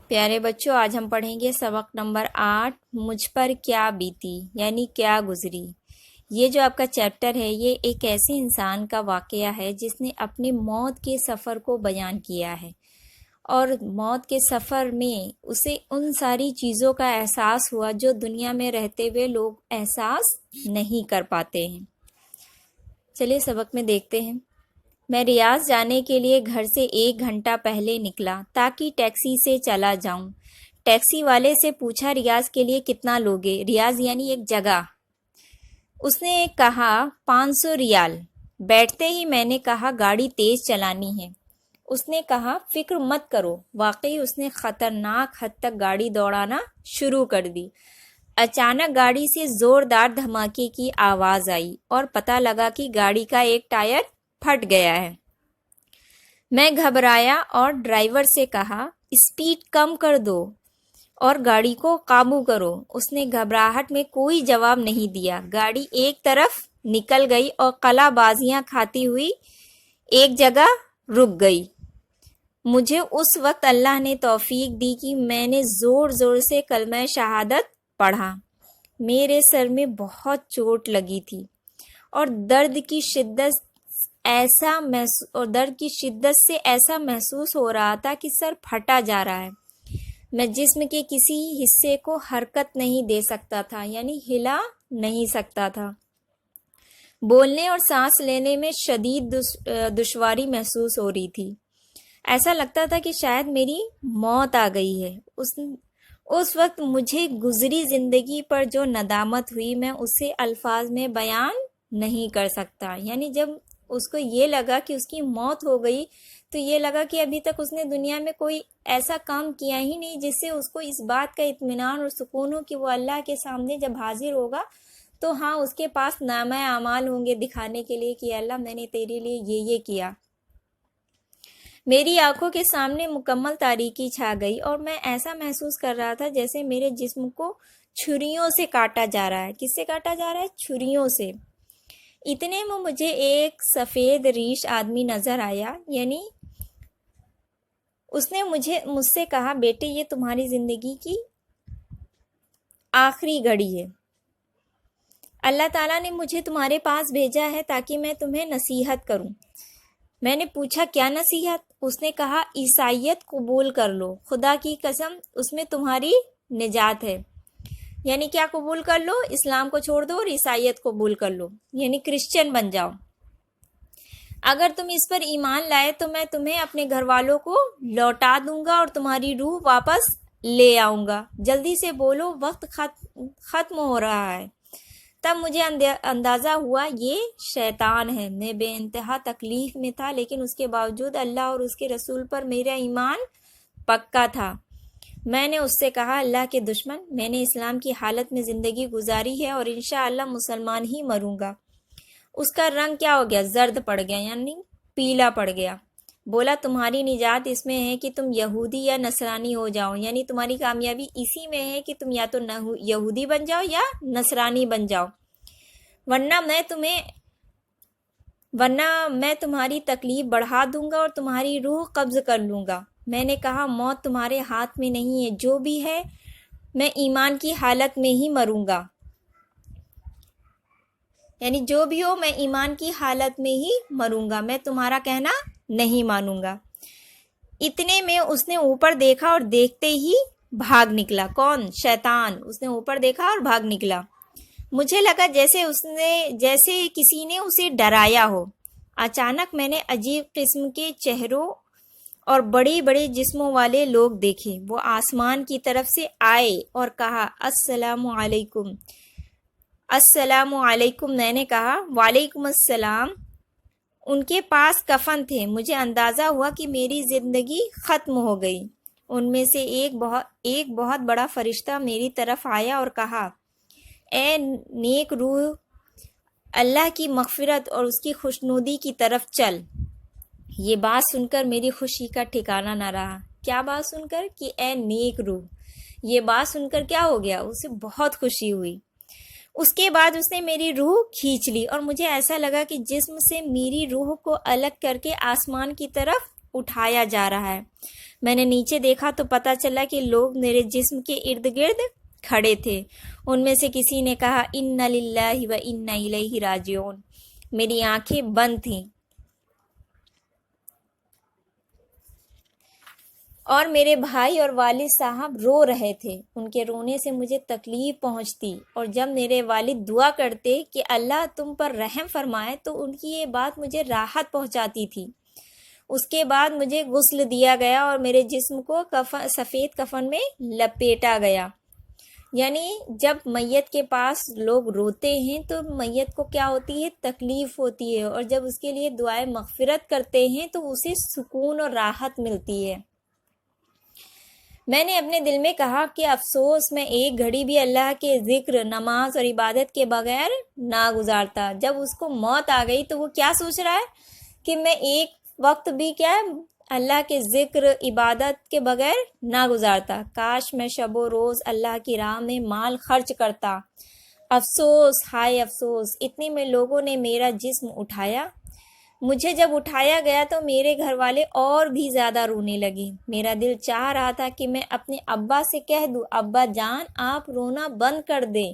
پیارے بچوں، آج ہم پڑھیں گے سبق نمبر 8 مجھ پر کیا بیتی یعنی کیا گزری۔ یہ جو آپ کا چیپٹر ہے یہ ایک ایسے انسان کا واقعہ ہے جس نے اپنی موت کے سفر کو بیان کیا ہے، اور موت کے سفر میں اسے ان ساری چیزوں کا احساس ہوا جو دنیا میں رہتے ہوئے لوگ احساس نہیں کر پاتے ہیں۔ چلیے سبق میں دیکھتے ہیں۔ میں ریاض جانے کے لیے گھر سے 1 گھنٹہ پہلے نکلا تاکہ ٹیکسی سے چلا جاؤں۔ ٹیکسی والے سے پوچھا ریاض کے لیے کتنا لوگے؟ ریاض یعنی ایک جگہ۔ اس نے کہا 500 ریال۔ بیٹھتے ہی میں نے کہا گاڑی تیز چلانی ہے۔ اس نے کہا فکر مت کرو۔ واقعی اس نے خطرناک حد تک گاڑی دوڑانا شروع کر دی۔ اچانک گاڑی سے زوردار دھماکے کی آواز آئی اور پتہ لگا کہ گاڑی کا ایک ٹائر پھٹ گیا ہے۔ میں گھبرایا اور ڈرائیور سے کہا اسپیڈ کم کر دو اور گاڑی کو قابو کرو۔ اس نے گھبراہٹ میں کوئی جواب نہیں دیا۔ گاڑی ایک طرف نکل گئی اور قلع بازیاں کھاتی ہوئی ایک جگہ رک گئی۔ مجھے اس وقت اللہ نے توفیق دی کہ میں نے زور زور سے کلمہ شہادت پڑھا۔ میرے سر میں بہت چوٹ لگی تھی اور درد کی شدت سے ایسا محسوس ہو رہا تھا کہ سر پھٹا جا رہا ہے۔ میں جسم کے کسی حصے کو حرکت نہیں دے سکتا تھا، یعنی ہلا نہیں سکتا تھا۔ بولنے اور سانس لینے میں شدید دشواری محسوس ہو رہی تھی۔ ایسا لگتا تھا کہ شاید میری موت آ گئی ہے۔ اس وقت مجھے گزری زندگی پر جو ندامت ہوئی میں اسے الفاظ میں بیان نہیں کر سکتا۔ یعنی جب اس کو یہ لگا کہ اس کی موت ہو گئی تو یہ لگا کہ ابھی تک اس نے دنیا میں کوئی ایسا کام کیا ہی نہیں جس سے اس کو اس بات کا اطمینان اور سکون ہو کہ وہ اللہ کے سامنے جب حاضر ہوگا تو ہاں اس کے پاس نامہ اعمال ہوں گے دکھانے کے لیے کہ اللہ میں نے تیرے لیے یہ کیا۔ میری آنکھوں کے سامنے مکمل تاریکی چھا گئی اور میں ایسا محسوس کر رہا تھا جیسے میرے جسم کو چھریوں سے کاٹا جا رہا ہے۔ کس سے کاٹا جا رہا ہے؟ چھریوں سے۔ اتنے میں مجھے ایک سفید ریش آدمی نظر آیا، یعنی اس نے مجھ سے کہا بیٹے یہ تمہاری زندگی کی آخری گھڑی ہے۔ اللہ تعالیٰ نے مجھے تمہارے پاس بھیجا ہے تاکہ میں تمہیں نصیحت کروں۔ میں نے پوچھا کیا نصیحت؟ اس نے کہا عیسائیت قبول کر لو، خدا کی قسم اس میں تمہاری نجات ہے۔ یعنی کیا قبول کر لو؟ اسلام کو چھوڑ دو اور عیسائیت قبول کر لو، یعنی کرسچن بن جاؤ۔ اگر تم اس پر ایمان لائے تو میں تمہیں اپنے گھر والوں کو لوٹا دوں گا اور تمہاری روح واپس لے آؤں گا۔ جلدی سے بولو، وقت ختم ہو رہا ہے۔ تب مجھے اندازہ ہوا یہ شیطان ہے۔ میں بے انتہا تکلیف میں تھا، لیکن اس کے باوجود اللہ اور اس کے رسول پر میرا ایمان پکا تھا۔ میں نے اس سے کہا اللہ کے دشمن، میں نے اسلام کی حالت میں زندگی گزاری ہے اور انشاءاللہ مسلمان ہی مروں گا۔ اس کا رنگ کیا ہو گیا؟ زرد پڑ گیا، یعنی پیلا پڑ گیا۔ بولا تمہاری نجات اس میں ہے کہ تم یہودی یا نصرانی ہو جاؤ، یعنی تمہاری کامیابی اسی میں ہے کہ تم یا تو یہودی بن جاؤ یا نصرانی بن جاؤ، ورنہ میں تمہاری تکلیف بڑھا دوں گا اور تمہاری روح قبض کر لوں گا۔ میں نے کہا موت تمہارے ہاتھ میں نہیں ہے، جو بھی ہے میں ایمان کی حالت میں ہی مروں گا، یعنی جو بھی ہو میں ایمان کی حالت میں ہی مروں گا، میں تمہارا کہنا نہیں مانوں گا۔ اتنے میں اس نے اوپر دیکھا اور دیکھتے ہی بھاگ نکلا۔ کون؟ شیطان۔ اس نے اوپر دیکھا اور بھاگ نکلا۔ مجھے لگا جیسے کسی نے اسے ڈرایا ہو۔ اچانک میں نے عجیب قسم کے چہروں اور بڑے بڑے جسموں والے لوگ دیکھے۔ وہ آسمان کی طرف سے آئے اور کہا السلام علیکم۔ السلام علیکم۔ میں نے کہا وعلیکم السلام۔ ان کے پاس کفن تھے۔ مجھے اندازہ ہوا کہ میری زندگی ختم ہو گئی۔ ان میں سے ایک بہت بڑا فرشتہ میری طرف آیا اور کہا اے نیک روح، اللہ کی مغفرت اور اس کی خوشنودی کی طرف چل۔ یہ بات سن کر میری خوشی کا ٹھکانہ نہ رہا۔ کیا بات سن کر؟ کہ اے نیک روح۔ یہ بات سن کر کیا ہو گیا؟ اسے بہت خوشی ہوئی۔ اس کے بعد اس نے میری روح کھینچ لی اور مجھے ایسا لگا کہ جسم سے میری روح کو الگ کر کے آسمان کی طرف اٹھایا جا رہا ہے۔ میں نے نیچے دیکھا تو پتہ چلا کہ لوگ میرے جسم کے ارد گرد کھڑے تھے۔ ان میں سے کسی نے کہا انا للہ و انا الیہ راجعون۔ میری آنکھیں بند تھیں اور میرے بھائی اور والد صاحب رو رہے تھے۔ ان کے رونے سے مجھے تکلیف پہنچتی، اور جب میرے والد دعا کرتے کہ اللہ تم پر رحم فرمائے تو ان کی یہ بات مجھے راحت پہنچاتی تھی۔ اس کے بعد مجھے غسل دیا گیا اور میرے جسم کو سفید کفن میں لپیٹا گیا۔ یعنی جب میت کے پاس لوگ روتے ہیں تو میت کو کیا ہوتی ہے؟ تکلیف ہوتی ہے، اور جب اس کے لیے دعائے مغفرت کرتے ہیں تو اسے سکون اور راحت ملتی ہے۔ میں نے اپنے دل میں کہا کہ افسوس میں ایک گھڑی بھی اللہ کے ذکر، نماز اور عبادت کے بغیر نہ گزارتا۔ جب اس کو موت آ گئی تو وہ کیا سوچ رہا ہے کہ میں ایک وقت بھی کیا اللہ کے ذکر عبادت کے بغیر نہ گزارتا۔ کاش میں شب و روز اللہ کی راہ میں مال خرچ کرتا۔ افسوس، ہائے افسوس، اتنے میں لوگوں نے میرا جسم اٹھایا۔ مجھے جب اٹھایا گیا تو میرے گھر والے اور بھی زیادہ رونے لگے۔ میرا دل چاہ رہا تھا کہ میں اپنے ابا سے کہہ دوں، ابا جان آپ رونا بند کر دیں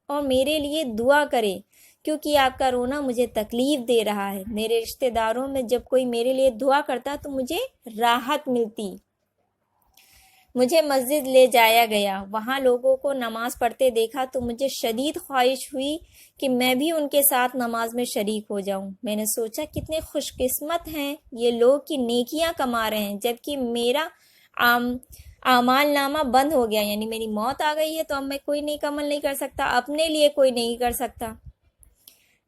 اور میرے لیے دعا کریں، کیونکہ آپ کا رونا مجھے تکلیف دے رہا ہے۔ میرے رشتہ داروں میں جب کوئی میرے لیے دعا کرتا تو مجھے راحت ملتی۔ مجھے مسجد لے جایا گیا، وہاں لوگوں کو نماز پڑھتے دیکھا تو مجھے شدید خواہش ہوئی کہ میں بھی ان کے ساتھ نماز میں شریک ہو جاؤں۔ میں نے سوچا کتنے خوش قسمت ہیں یہ لوگ کہ نیکیاں کما رہے ہیں، جبکہ میرا اعمال نامہ بند ہو گیا، یعنی میری موت آ گئی ہے تو اب میں کوئی نیک عمل نہیں کر سکتا، اپنے لیے کوئی نہیں کر سکتا۔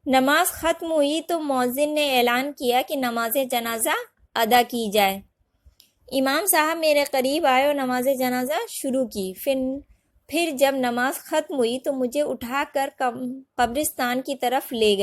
نماز ختم ہوئی تو مؤذن نے اعلان کیا کہ نماز جنازہ ادا کی جائے۔ امام صاحب میرے قریب آئے اور نماز جنازہ شروع کی۔ پھر جب نماز ختم ہوئی تو مجھے اٹھا کر قبرستان کی طرف لے گئے۔